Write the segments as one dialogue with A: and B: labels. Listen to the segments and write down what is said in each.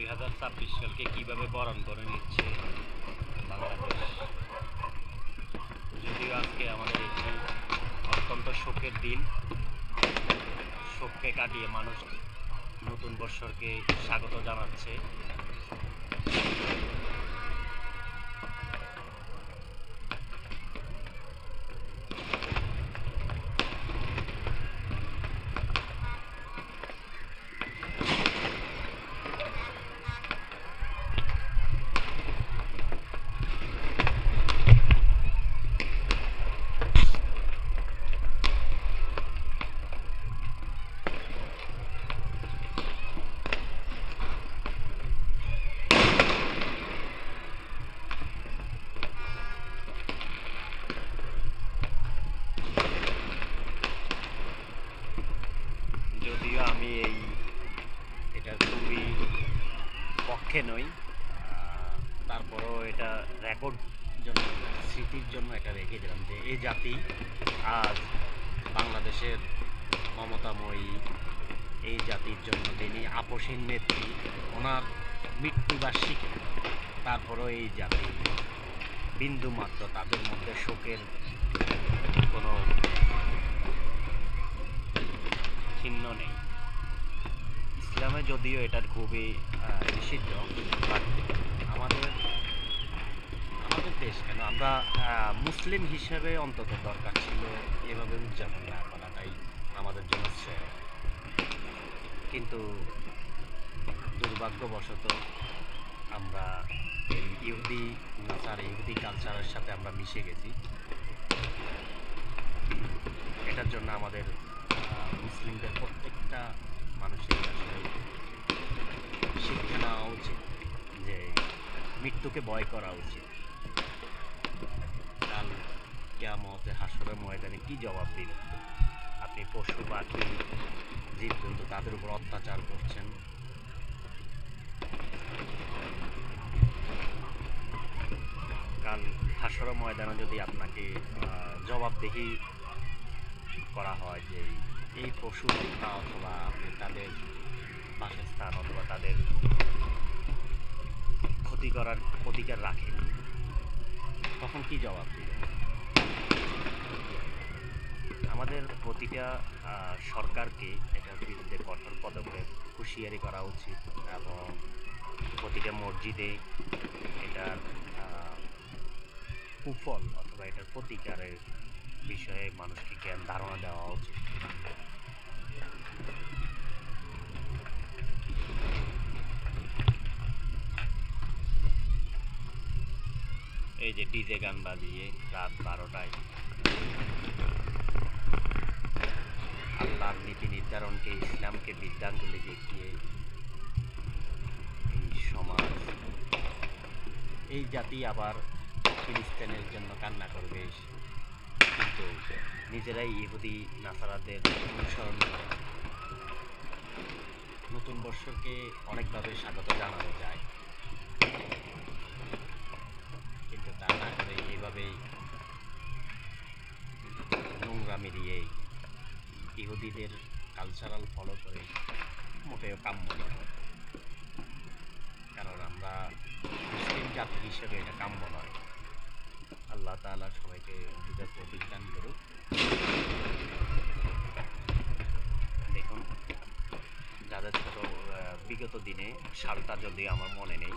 A: 2026 সালকে কিভাবে বরণ করে নিচ্ছে বাংলাদেশ। যদিও আজকে আমাদের একটি অত্যন্ত শোকের দিন, শোককে কাটিয়ে মানুষ নতুন বৎসরকে স্বাগত জানাচ্ছে। যদিও আমি এটা খুবই পক্ষে নই, তারপরও এটা রেকর্ড জন্য, স্মৃতির জন্য এটা রেখে দিলাম যে এই জাতি আজ বাংলাদেশের মমতাময়ী এই জাতির জন্য তিনি আপসীন নেত্রী, ওনার মৃত্যুবার্ষিকী, তারপরও এই জাতি বিন্দুমাত্র তাদের মধ্যে শোকের কোনো চিহ্ন নেই। ইসলামে যদিও এটা খুবই নিষিদ্ধ, বাট আমাদের আমাদের দেশ কেন, আমরা মুসলিম হিসেবে অন্তত দরকার ছিল এভাবে উদযাপন না করাটাই আমাদের জন্য শ্রেয়। কিন্তু দুর্ভাগ্যবশত আমরা এই ইহুদি কালচারের সাথে আমরা মিশে গেছি। এটার জন্য আমাদের মুসলিমদের প্রত্যেকটা মানুষের আসলে শিক্ষা নেওয়া উচিত যে মৃত্যুকে ভয় করা উচিত। কাল কিয়ামতে হাসরের ময়দানে কি জবাব দিবেন? আপনি পশু পাখি জীবজন্তু তাদের উপর অত্যাচার করছেন, কাল হাসরের ময়দানে যদি আপনাকে জবাবদিহি করা হয় যে এই পশু হত্যা অথবা আপনি তাদের বাসস্থান অথবা তাদের ক্ষতি করার অধিকার রাখেন, তখন কি জবাব দিবেন? আমাদের প্রতিটা সরকারকে এটার বিরুদ্ধে কঠোর পদক্ষেপ হুঁশিয়ারি করা উচিত এবং প্রতিটা মসজিদে এটার কুফল অথবা এটার প্রতিকারের বিষয়ে মানুষকে জ্ঞান ধারণা দেওয়া উচিত। এই যে ডিজে গান বাজিয়ে রাত 12টায় আল্লাহর নীতি নির্ধারণকে, ইসলামকে বৃদ্ধাঙ্গুলি দেখিয়ে এই সমাজ, এই জাতি আবার ফিলিস্তিনের জন্য কান্না করবে, কিন্তু নিজেরাই ইহুদি নাসারাদের অনুসরণ করে নতুন বর্ষকে অনেকভাবে স্বাগত জানানো যায়, কিন্তু তা না করে এইভাবেই নোংরামি দিয়ে ইহুদিদের কালচারাল ফলো করে মোটেও কাম্য নয়। কারণ আমরা মুসলিম জাতি হিসেবে এটা কাম্য নয়। আল্লাহ তাআলা সবাইকে বুঝার তৌফিক দান করুক। দেখুন, যাদের ছোট বিগত দিনে, সালটা যদি আমার মনে নেই,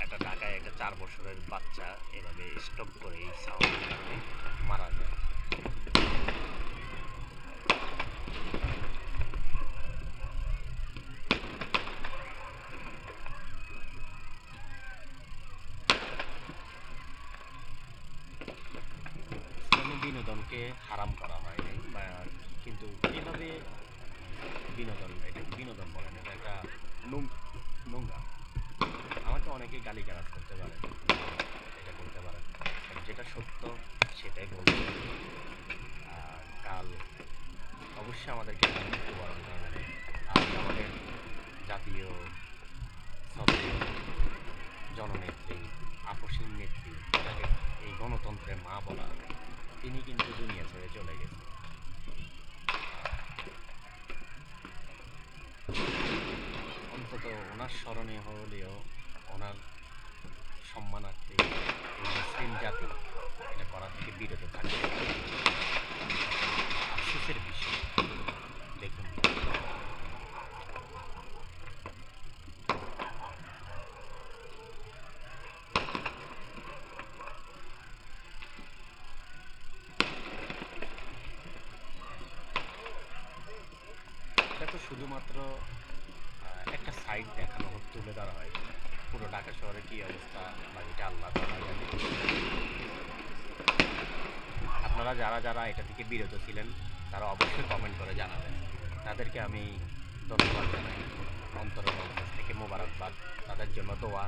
A: একটা ঢাকায় একটা 4 বছরের বাচ্চা এভাবে স্ট্রোক করে এই সাউন্ডের কারণে মারা যায়। ইসলামে বিনোদনকে হারাম করা হয়নি, কিন্তু এভাবে বিনোদন, এটাকে বিনোদন বলে না, এটা একটা নোংরা। আমাকে অনেকে গালিগালাজ করতে পারে, এটা করতে পারে, যেটা সত্য সেটাই বলতে। কাল অবশ্যই আমাদেরকে মৃত্যুবরণ করতে হবে। আজ আমাদের জাতীয় সক্রিয় জননেত্রী, আপসীন নেত্রী, যাকে এই গণতন্ত্রের মা বলা, তিনি কিন্তু দুনিয়া ছেড়ে চলে গেছেন। অন্তত ওনার ওনার স্মরণে হলেও ওনার সম্মানার্থে এই মুসলিম জাতি এটা করা থেকে বিরত থাকে। আফসোসের বিষয়। দেখুন, এটা তো শুধুমাত্র একটা সাইড দেখানো তুলে ধরা হয়। পুরো ঢাকা শহরে কী অবস্থা বা এটা আল্লাহ তাআলা জানে। আপনারা যারা যারা এটা থেকে বিরত ছিলেন তারা অবশ্যই কমেন্ট করে জানাবেন। তাদেরকে আমি ধন্যবাদ জানাই, অন্তরের অন্তর থেকে মোবারকবাদ, তাদের জন্য দোয়া।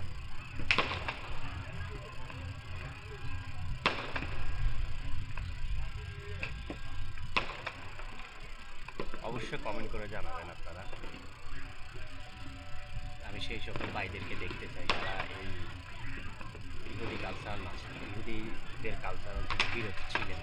A: অবশ্যই কমেন্ট করে জানাবেন আপনারা। আমি সেই সকল ভাইদেরকে দেখতে চাই যারা এই ইহুদি কালচার ইহুদিদের কালচার থেকে বিরত ছিলেন।